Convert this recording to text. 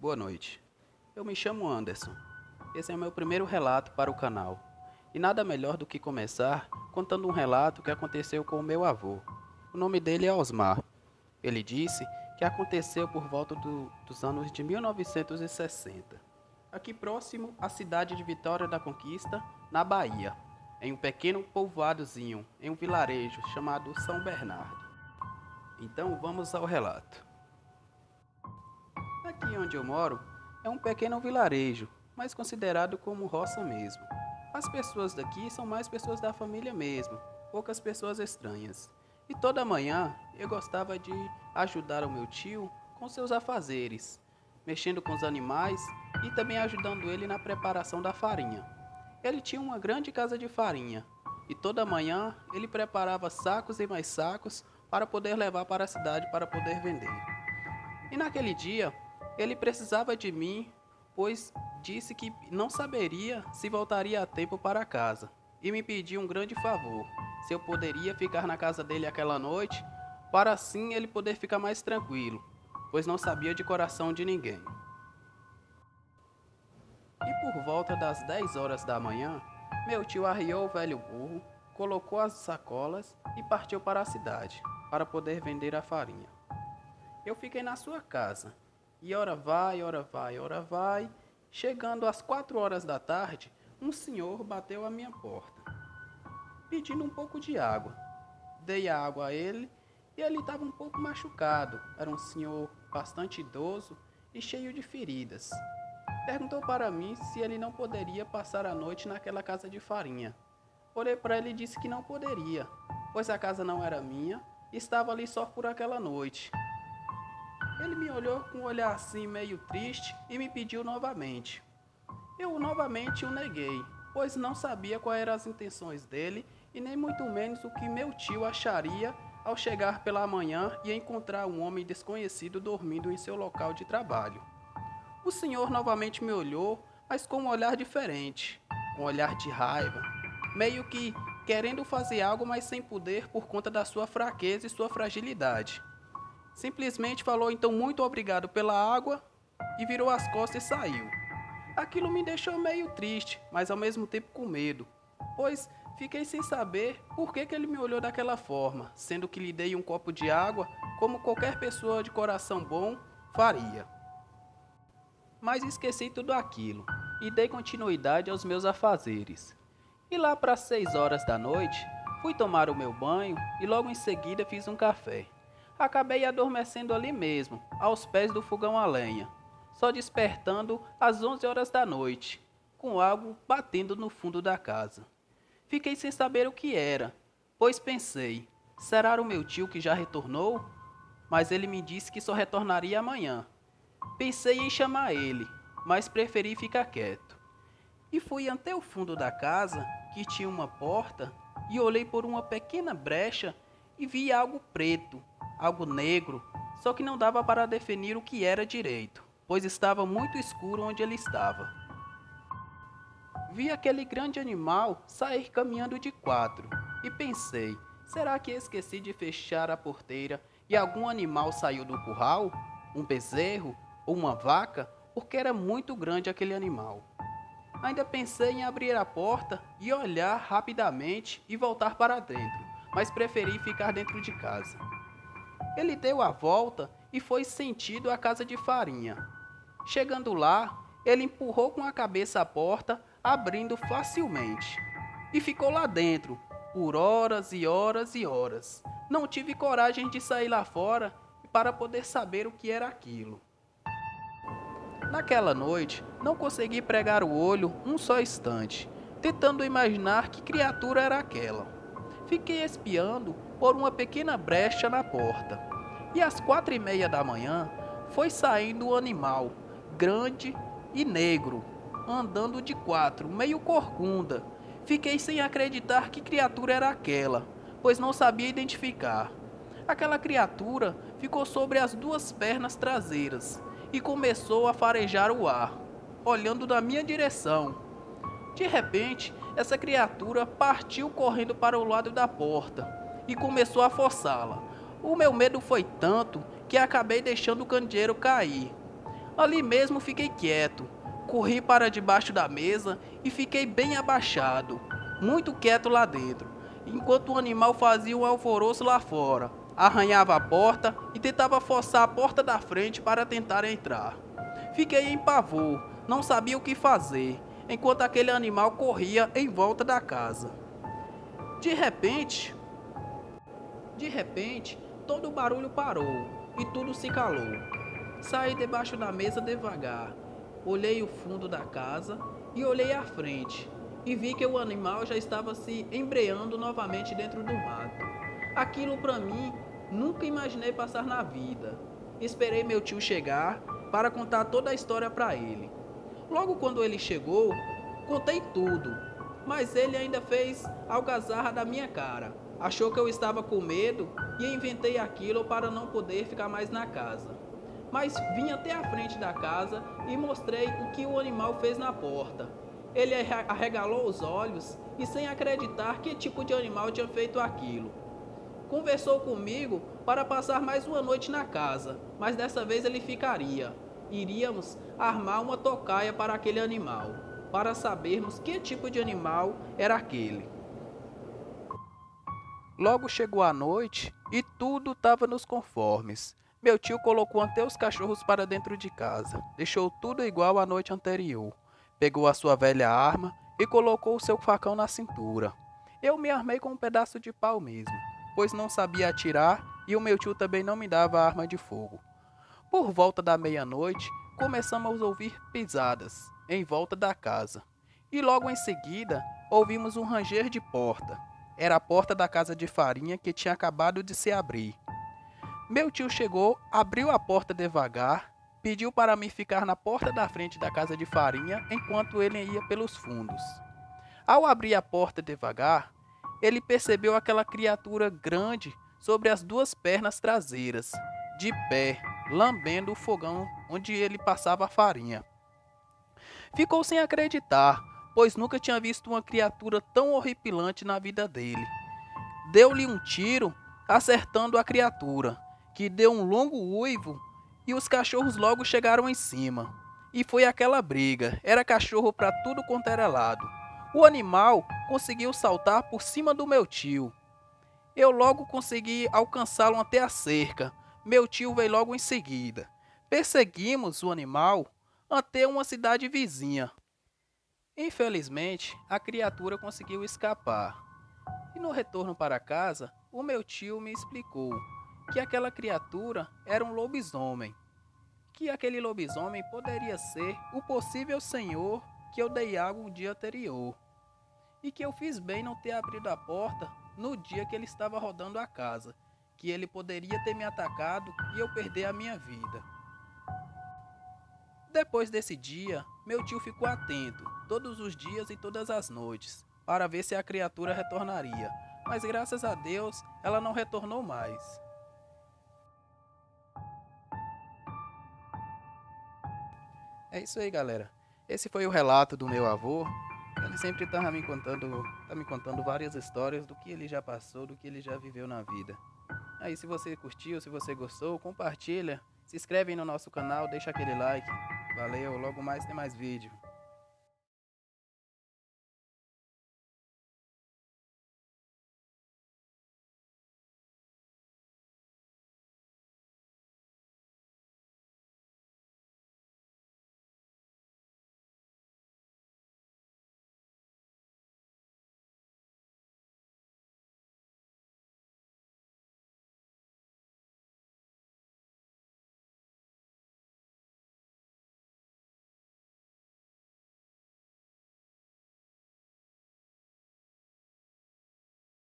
Boa noite. Eu me chamo Anderson. Esse é o meu primeiro relato para o canal. E nada melhor do que começar contando um relato que aconteceu com o meu avô. O nome dele é Osmar. Ele disse que aconteceu por volta dos anos de 1960, aqui próximo à cidade de Vitória da Conquista, na Bahia, em um pequeno povoadozinho, em um vilarejo chamado São Bernardo. Então vamos ao relato. Aqui onde eu moro é um pequeno vilarejo, mas considerado como roça mesmo. As pessoas daqui são mais pessoas da família mesmo, poucas pessoas estranhas. E toda manhã eu gostava de ajudar o meu tio com seus afazeres, mexendo com os animais e também ajudando ele na preparação da farinha. Ele tinha uma grande casa de farinha e toda manhã ele preparava sacos e mais sacos para poder levar para a cidade para poder vender. E naquele dia ele precisava de mim, pois disse que não saberia se voltaria a tempo para casa e me pediu um grande favor, se eu poderia ficar na casa dele aquela noite, para assim ele poder ficar mais tranquilo, pois não sabia de coração de ninguém. E por volta das 10 horas da manhã, meu tio arriou o velho burro, colocou as sacolas e partiu para a cidade, para poder vender a farinha. Eu fiquei na sua casa, e ora vai, ora vai, ora vai. Chegando às 4 horas da tarde, um senhor bateu à minha porta, pedindo um pouco de água. Dei a água a ele e ele estava um pouco machucado. Era um senhor bastante idoso e cheio de feridas. Perguntou para mim se ele não poderia passar a noite naquela casa de farinha. Olhei para ele e disse que não poderia, pois a casa não era minha e estava ali só por aquela noite. Ele me olhou com um olhar assim meio triste e me pediu novamente. Eu novamente o neguei, pois não sabia quais eram as intenções dele e nem muito menos o que meu tio acharia ao chegar pela manhã e encontrar um homem desconhecido dormindo em seu local de trabalho. O senhor novamente me olhou, mas com um olhar diferente, um olhar de raiva, meio que querendo fazer algo, mas sem poder por conta da sua fraqueza e sua fragilidade. Simplesmente falou então muito obrigado pela água e virou as costas e saiu. Aquilo me deixou meio triste, mas ao mesmo tempo com medo, pois fiquei sem saber por que ele me olhou daquela forma, sendo que lhe dei um copo de água como qualquer pessoa de coração bom faria. Mas esqueci tudo aquilo e dei continuidade aos meus afazeres. E lá para as 6 horas da noite, fui tomar o meu banho e logo em seguida fiz um café. Acabei adormecendo ali mesmo, aos pés do fogão a lenha, só despertando às 11 horas da noite, com algo batendo no fundo da casa. Fiquei sem saber o que era, pois pensei, será o meu tio que já retornou? Mas ele me disse que só retornaria amanhã. Pensei em chamar ele, mas preferi ficar quieto. E fui até o fundo da casa, que tinha uma porta, e olhei por uma pequena brecha e vi algo preto, algo negro, só que não dava para definir o que era direito, pois estava muito escuro onde ele estava. Vi aquele grande animal sair caminhando de quatro e pensei, será que esqueci de fechar a porteira e algum animal saiu do curral? Um bezerro ou uma vaca? Porque era muito grande aquele animal. Ainda pensei em abrir a porta e olhar rapidamente e voltar para dentro, mas preferi ficar dentro de casa. Ele deu a volta e foi sentido à casa de farinha. Chegando lá, ele empurrou com a cabeça a porta, abrindo facilmente. E ficou lá dentro, por horas e horas e horas. Não tive coragem de sair lá fora para poder saber o que era aquilo. Naquela noite, não consegui pregar o olho um só instante, tentando imaginar que criatura era aquela. Fiquei espiando por uma pequena brecha na porta, e às 4:30 da manhã foi saindo um animal, grande e negro, andando de quatro, meio corcunda. Fiquei sem acreditar que criatura era aquela, pois não sabia identificar. Aquela criatura ficou sobre as 2 pernas traseiras e começou a farejar o ar, olhando na minha direção. De repente, essa criatura partiu correndo para o lado da porta e começou a forçá-la. O meu medo foi tanto que acabei deixando o candeeiro cair. Ali mesmo fiquei quieto, corri para debaixo da mesa e fiquei bem abaixado, muito quieto lá dentro, enquanto o animal fazia um alvoroço lá fora, arranhava a porta e tentava forçar a porta da frente para tentar entrar. Fiquei em pavor, não sabia o que fazer, enquanto aquele animal corria em volta da casa. De repente, de repente, todo o barulho parou e tudo se calou. Saí debaixo da mesa devagar, olhei o fundo da casa e olhei à frente e vi que o animal já estava se embreando novamente dentro do mato. Aquilo para mim nunca imaginei passar na vida. Esperei meu tio chegar para contar toda a história para ele. Logo quando ele chegou, contei tudo, mas ele ainda fez algazarra da minha cara. Achou que eu estava com medo e inventei aquilo para não poder ficar mais na casa. Mas vim até a frente da casa e mostrei o que o animal fez na porta. Ele arregalou os olhos e, sem acreditar que tipo de animal tinha feito aquilo, conversou comigo para passar mais uma noite na casa, mas dessa vez ele ficaria. Iríamos armar uma tocaia para aquele animal, para sabermos que tipo de animal era aquele. Logo chegou a noite e tudo estava nos conformes. Meu tio colocou até os cachorros para dentro de casa, deixou tudo igual à noite anterior. Pegou a sua velha arma e colocou o seu facão na cintura. Eu me armei com um pedaço de pau mesmo, pois não sabia atirar e o meu tio também não me dava arma de fogo. Por volta da meia-noite, começamos a ouvir pisadas em volta da casa. E logo em seguida, ouvimos um ranger de porta. Era a porta da casa de farinha que tinha acabado de se abrir. Meu tio chegou, abriu a porta devagar, pediu para mim ficar na porta da frente da casa de farinha enquanto ele ia pelos fundos. Ao abrir a porta devagar, ele percebeu aquela criatura grande sobre as duas pernas traseiras, de pé, lambendo o fogão onde ele passava a farinha. Ficou sem acreditar, pois nunca tinha visto uma criatura tão horripilante na vida dele. Deu-lhe um tiro, acertando a criatura, que deu um longo uivo e os cachorros logo chegaram em cima. E foi aquela briga, era cachorro para tudo quanto era lado. O animal conseguiu saltar por cima do meu tio. Eu logo consegui alcançá-lo até a cerca. Meu tio veio logo em seguida. Perseguimos o animal até uma cidade vizinha. Infelizmente, a criatura conseguiu escapar. E no retorno para casa, o meu tio me explicou que aquela criatura era um lobisomem, que aquele lobisomem poderia ser o possível senhor que eu dei água um dia anterior, e que eu fiz bem não ter abrido a porta no dia que ele estava rodando a casa, que ele poderia ter me atacado e eu perder a minha vida. Depois desse dia, meu tio ficou atento, todos os dias e todas as noites, para ver se a criatura retornaria, mas graças a Deus ela não retornou mais. É isso aí, galera. Esse foi o relato do meu avô. Ele sempre tá me contando várias histórias do que ele já passou, do que ele já viveu na vida. Aí, se você curtiu, se você gostou, compartilha, se inscreve aí no nosso canal, deixa aquele like. Valeu, logo mais tem mais vídeo.